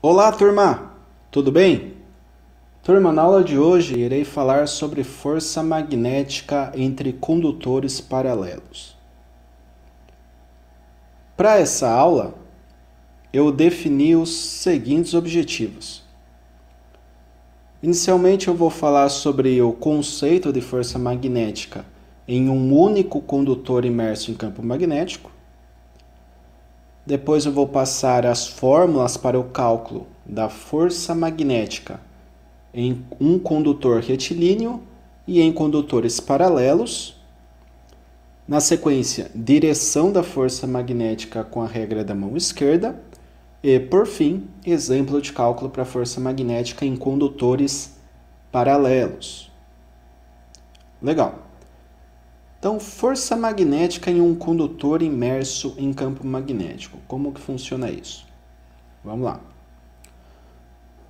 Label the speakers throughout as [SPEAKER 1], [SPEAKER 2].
[SPEAKER 1] Olá, turma! Tudo bem? Turma, na aula de hoje irei falar sobre força magnética entre condutores paralelos. Para essa aula, eu defini os seguintes objetivos. Inicialmente, eu vou falar sobre o conceito de força magnética em um único condutor imerso em campo magnético. Depois eu vou passar as fórmulas para o cálculo da força magnética em um condutor retilíneo e em condutores paralelos. Na sequência, direção da força magnética com a regra da mão esquerda. E, por fim, exemplo de cálculo para força magnética em condutores paralelos. Legal. Então, força magnética em um condutor imerso em campo magnético. Como que funciona isso? Vamos lá.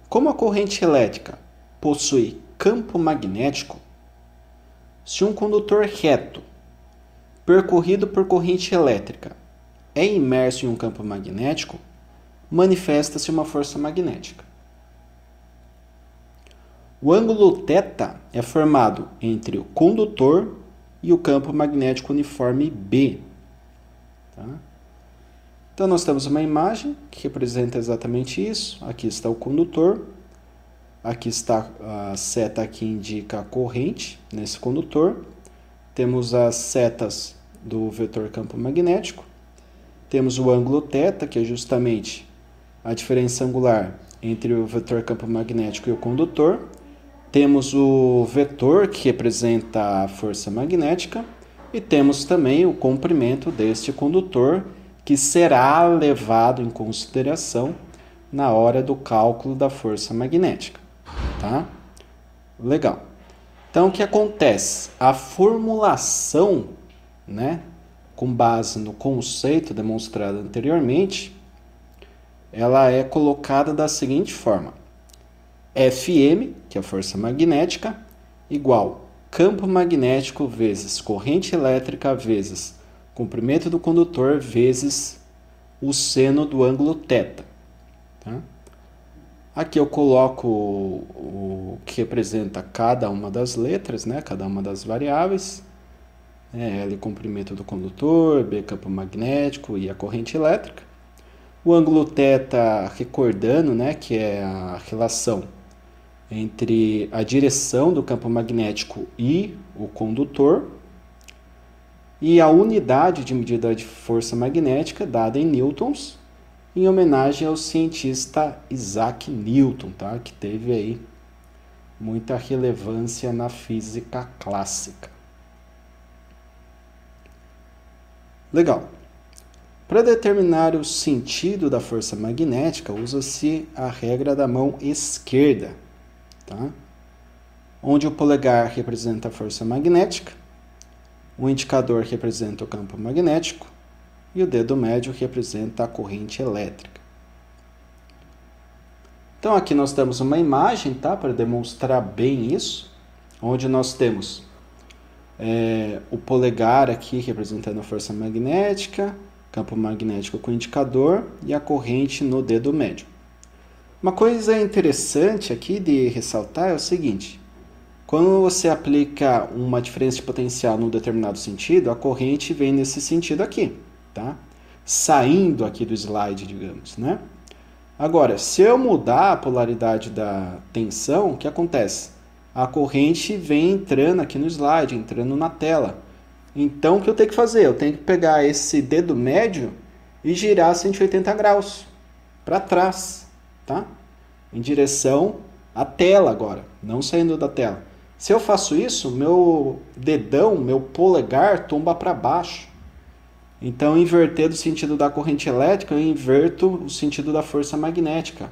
[SPEAKER 1] Como a corrente elétrica possui campo magnético, se um condutor reto, percorrido por corrente elétrica, é imerso em um campo magnético, manifesta-se uma força magnética. O ângulo θ é formado entre o condutor e o campo magnético uniforme B. Tá? Então, nós temos uma imagem que representa exatamente isso. Aqui está o condutor. Aqui está a seta que indica a corrente nesse condutor. Temos as setas do vetor campo magnético. Temos o ângulo θ, que é justamente a diferença angular entre o vetor campo magnético e o condutor. Temos o vetor que representa a força magnética e temos também o comprimento deste condutor que será levado em consideração na hora do cálculo da força magnética. Tá? Legal. Então, o que acontece? A formulação, com base no conceito demonstrado anteriormente, ela é colocada da seguinte forma. Fm, que é a força magnética, igual campo magnético vezes corrente elétrica vezes comprimento do condutor vezes o seno do ângulo θ. Tá? Aqui eu coloco o que representa cada uma das letras, cada uma das variáveis. L, comprimento do condutor, B, campo magnético e a corrente elétrica. O ângulo θ, recordando, que é a relação entre a direção do campo magnético e o condutor, e a unidade de medida de força magnética dada em newtons, em homenagem ao cientista Isaac Newton, tá? Que teve aí muita relevância na física clássica. Legal. Para determinar o sentido da força magnética, usa-se a regra da mão esquerda, tá? Onde o polegar representa a força magnética, o indicador representa o campo magnético e o dedo médio representa a corrente elétrica. Então, aqui nós temos uma imagem, tá? Para demonstrar bem isso, onde nós temos o polegar aqui representando a força magnética, campo magnético com indicador e a corrente no dedo médio. Uma coisa interessante aqui de ressaltar é o seguinte: quando você aplica uma diferença de potencial num determinado sentido, a corrente vem nesse sentido aqui, tá? Saindo aqui do slide, digamos, Agora, se eu mudar a polaridade da tensão, o que acontece? A corrente vem entrando aqui no slide, entrando na tela. Então, o que eu tenho que fazer? Eu tenho que pegar esse dedo médio e girar 180 graus para trás, tá? Em direção à tela agora, não saindo da tela. Se eu faço isso, meu dedão, meu polegar tomba para baixo. Então, invertendo o sentido da corrente elétrica, eu inverto o sentido da força magnética.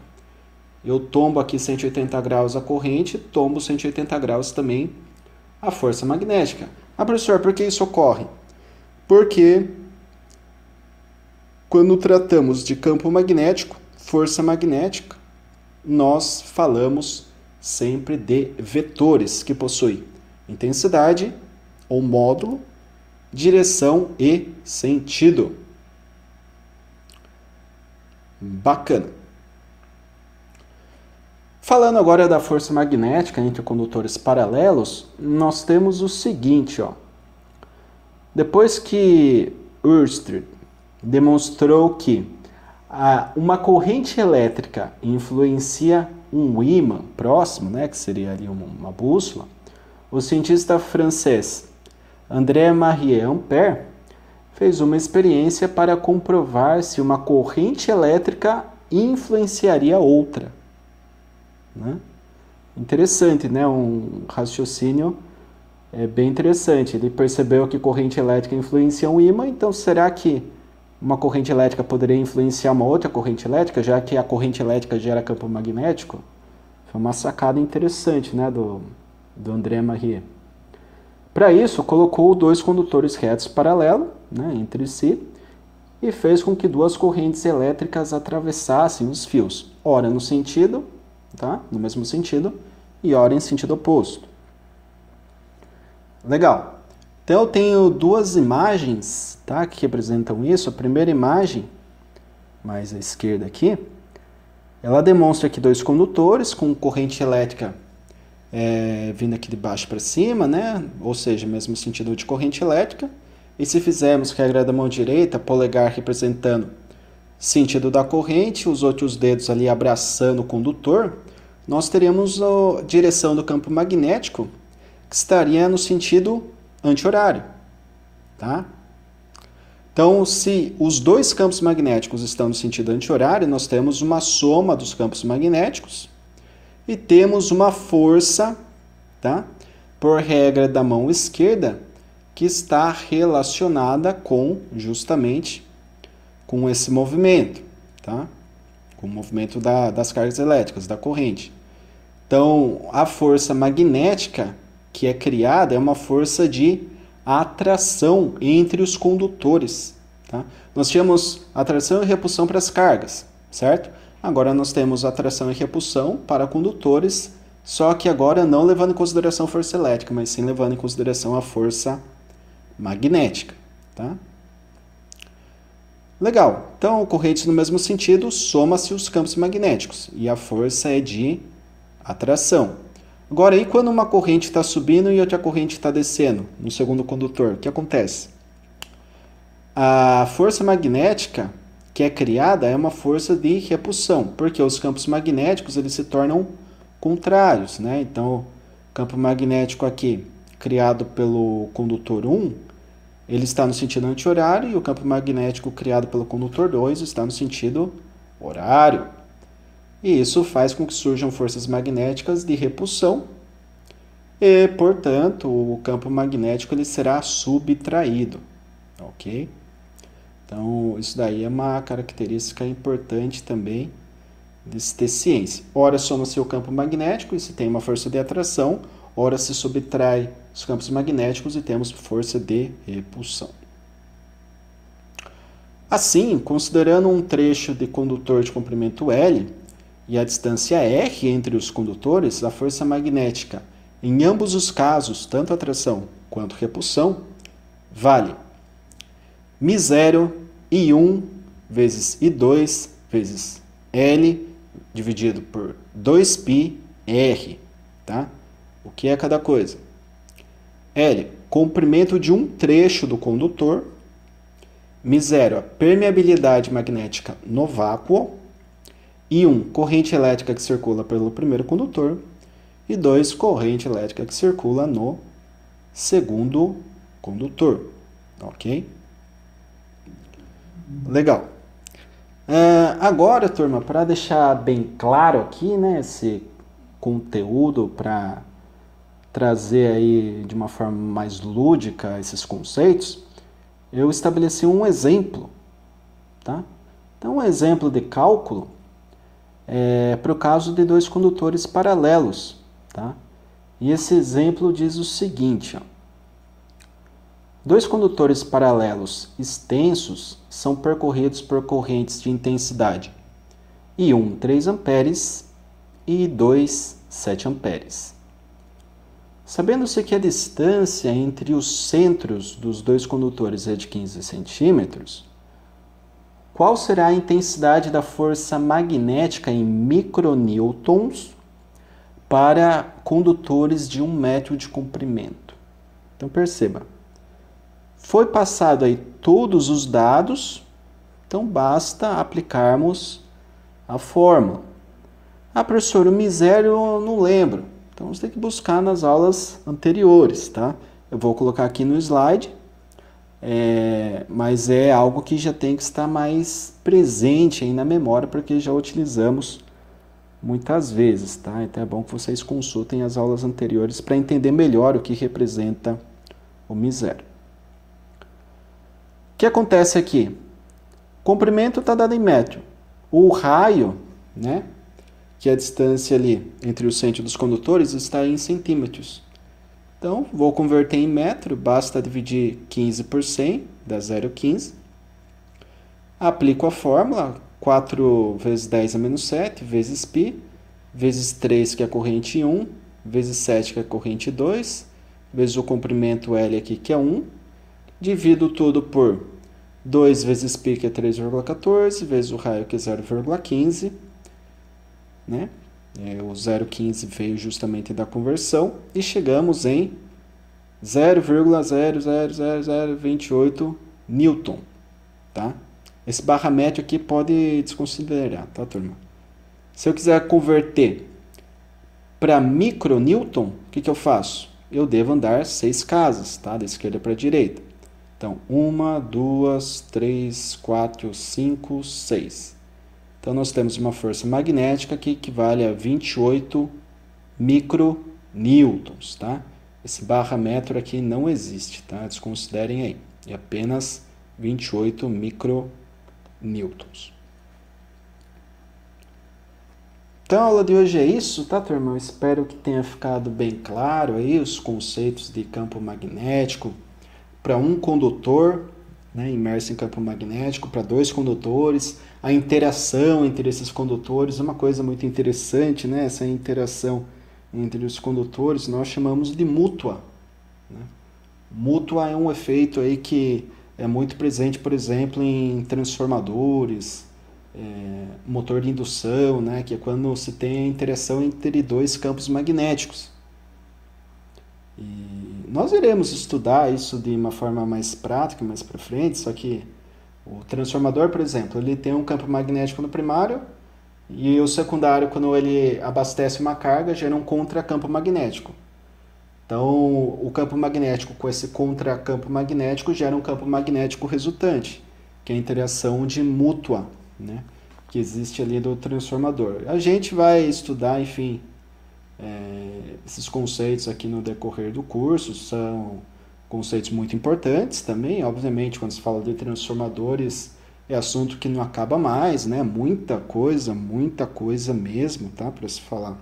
[SPEAKER 1] Eu tombo aqui 180 graus a corrente, tombo 180 graus também a força magnética. Ah, professor, por que isso ocorre? Porque quando tratamos de campo magnético, força magnética, nós falamos sempre de vetores que possuem intensidade ou módulo, direção e sentido. Bacana. Falando agora da força magnética entre condutores paralelos, nós temos o seguinte, ó. Depois que Ørsted demonstrou que uma corrente elétrica influencia um ímã próximo, né, que seria ali uma bússola, o cientista francês André-Marie Ampère fez uma experiência para comprovar se uma corrente elétrica influenciaria outra. Né? Interessante, né? Um raciocínio bem interessante. Ele percebeu que corrente elétrica influencia um ímã, então será que uma corrente elétrica poderia influenciar uma outra corrente elétrica, já que a corrente elétrica gera campo magnético? Foi uma sacada interessante, né, do André-Marie. Para isso, colocou dois condutores retos paralelos, né, entre si, e fez com que duas correntes elétricas atravessassem os fios, ora no sentido, tá, no mesmo sentido, e ora em sentido oposto. Legal. Então eu tenho duas imagens, tá, que representam isso. A primeira imagem, mais à esquerda aqui, ela demonstra aqui dois condutores com corrente elétrica vindo aqui de baixo para cima, né? Ou seja, mesmo sentido de corrente elétrica. E se fizermos regra da mão direita, polegar representando sentido da corrente, os outros dedos ali abraçando o condutor, nós teríamos a direção do campo magnético, que estaria no sentido anti-horário, tá? Então, se os dois campos magnéticos estão no sentido anti-horário, nós temos uma soma dos campos magnéticos e temos uma força, tá? Por regra da mão esquerda, que está relacionada justamente com esse movimento, tá? Com o movimento das cargas elétricas, da corrente. Então, a força magnética que é criada é uma força de atração entre os condutores. Tá? Nós tínhamos atração e repulsão para as cargas, certo? Agora nós temos atração e repulsão para condutores, só que agora não levando em consideração a força elétrica, mas sim levando em consideração a força magnética. Tá? Legal. Então, correntes no mesmo sentido, soma-se os campos magnéticos e a força é de atração. Agora, aí quando uma corrente está subindo e outra corrente está descendo no segundo condutor, o que acontece? A força magnética que é criada é uma força de repulsão, porque os campos magnéticos eles se tornam contrários, né? Então, o campo magnético aqui, criado pelo condutor 1, ele está no sentido anti-horário, e o campo magnético criado pelo condutor 2 está no sentido horário. E isso faz com que surjam forças magnéticas de repulsão e, portanto, o campo magnético ele será subtraído, ok? Então, isso daí é uma característica importante também de se ter ciência. Ora soma-se o campo magnético e se tem uma força de atração, ora se subtrai os campos magnéticos e temos força de repulsão. Assim, considerando um trecho de condutor de comprimento L, e a distância R entre os condutores, a força magnética, em ambos os casos, tanto atração quanto repulsão, vale μ0 I1 vezes I2 vezes L dividido por 2πr, tá? O que é cada coisa? L, comprimento de um trecho do condutor, μ0, a permeabilidade magnética no vácuo, e 1, corrente elétrica que circula pelo primeiro condutor, e 2, corrente elétrica que circula no segundo condutor. Ok? Legal. Agora, turma, para deixar bem claro aqui, né, esse conteúdo, para trazer aí de uma forma mais lúdica esses conceitos, eu estabeleci um exemplo, tá? Então, um exemplo de cálculo para o caso de dois condutores paralelos, tá? E esse exemplo diz o seguinte, ó. Dois condutores paralelos extensos são percorridos por correntes de intensidade I1 3 amperes e I2 7 amperes. Sabendo-se que a distância entre os centros dos dois condutores é de 15 centímetros, qual será a intensidade da força magnética em micronewtons para condutores de 1 metro de comprimento. Então perceba, foi passado aí todos os dados, então basta aplicarmos a fórmula. Ah, professor, o misério eu não lembro. Então você tem que buscar nas aulas anteriores, tá? Eu vou colocar aqui no slide, mas é algo que já tem que estar mais presente aí na memória, porque já utilizamos muitas vezes, tá? Então é bom que vocês consultem as aulas anteriores para entender melhor o que representa o misério. O que acontece aqui? O comprimento está dado em metro. O raio, né, que é a distância ali entre o centro dos condutores, está em centímetros. Então, vou converter em metro, basta dividir 15 por 100, dá 0,15. Aplico a fórmula, 4 vezes 10 a menos 7, vezes π, vezes 3, que é a corrente 1, vezes 7, que é a corrente 2, vezes o comprimento L aqui, que é 1. Divido tudo por 2 vezes π, que é 3,14, vezes o raio, que é 0,15, né? O 0,15 veio justamente da conversão e chegamos em 0,00028 Newton, tá? Esse barra médio aqui pode desconsiderar, tá, turma? Se eu quiser converter para micronewton, o que eu faço? Eu devo andar 6 casas, tá? Da esquerda para a direita. Então, 1, 2, 3, 4, 5, 6. Então, nós temos uma força magnética que equivale a 28 micronewtons, tá? Esse barra metro aqui não existe, tá? Desconsiderem aí. É apenas 28 micronewtons. Então, a aula de hoje é isso, tá, turma? Eu espero que tenha ficado bem claro aí os conceitos de campo magnético para um condutor, né, imerso em campo magnético, para 2 condutores, a interação entre esses condutores é uma coisa muito interessante, né? Essa interação entre os condutores nós chamamos de mútua, né? Mútua é um efeito aí que é muito presente, por exemplo, em transformadores, motor de indução, né? Que é quando se tem a interação entre 2 campos magnéticos. E nós iremos estudar isso de uma forma mais prática, mais para frente, só que o transformador, por exemplo, ele tem um campo magnético no primário e o secundário, quando ele abastece uma carga, gera um contracampo magnético. Então, o campo magnético com esse contracampo magnético gera um campo magnético resultante, que é a interação de mútua, né, que existe ali do transformador. A gente vai estudar, enfim, esses conceitos aqui no decorrer do curso, são conceitos muito importantes também. Obviamente, quando se fala de transformadores, é assunto que não acaba mais, né? Muita coisa mesmo, tá? Para se falar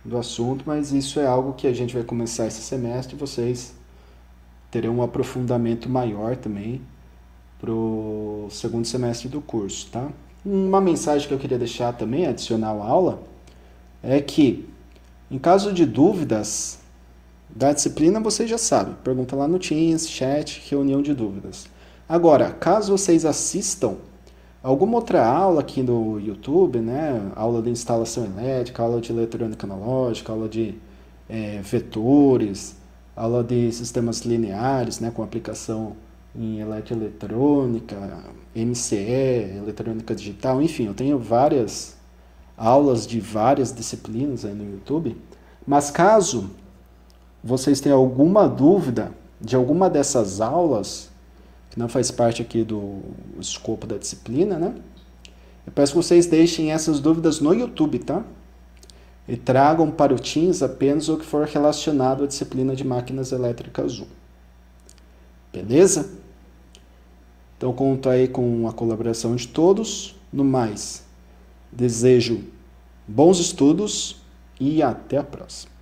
[SPEAKER 1] do assunto, mas isso é algo que a gente vai começar esse semestre e vocês terão um aprofundamento maior também para o segundo semestre do curso, tá? Uma mensagem que eu queria deixar também, adicional à aula, é que em caso de dúvidas da disciplina, vocês já sabem. Pergunta lá no Teams, chat, reunião de dúvidas. Agora, caso vocês assistam alguma outra aula aqui no YouTube, né? Aula de instalação elétrica, aula de eletrônica analógica, aula de vetores, aula de sistemas lineares, né? Com aplicação em eletroeletrônica, MCE, eletrônica digital, enfim, eu tenho várias aulas de várias disciplinas aí no YouTube, mas caso vocês tenham alguma dúvida de alguma dessas aulas, que não faz parte aqui do escopo da disciplina, né? Eu peço que vocês deixem essas dúvidas no YouTube, tá? E tragam para o Teams apenas o que for relacionado à disciplina de máquinas elétricas 1. Beleza? Então, conto aí com a colaboração de todos. No mais, desejo bons estudos e até a próxima.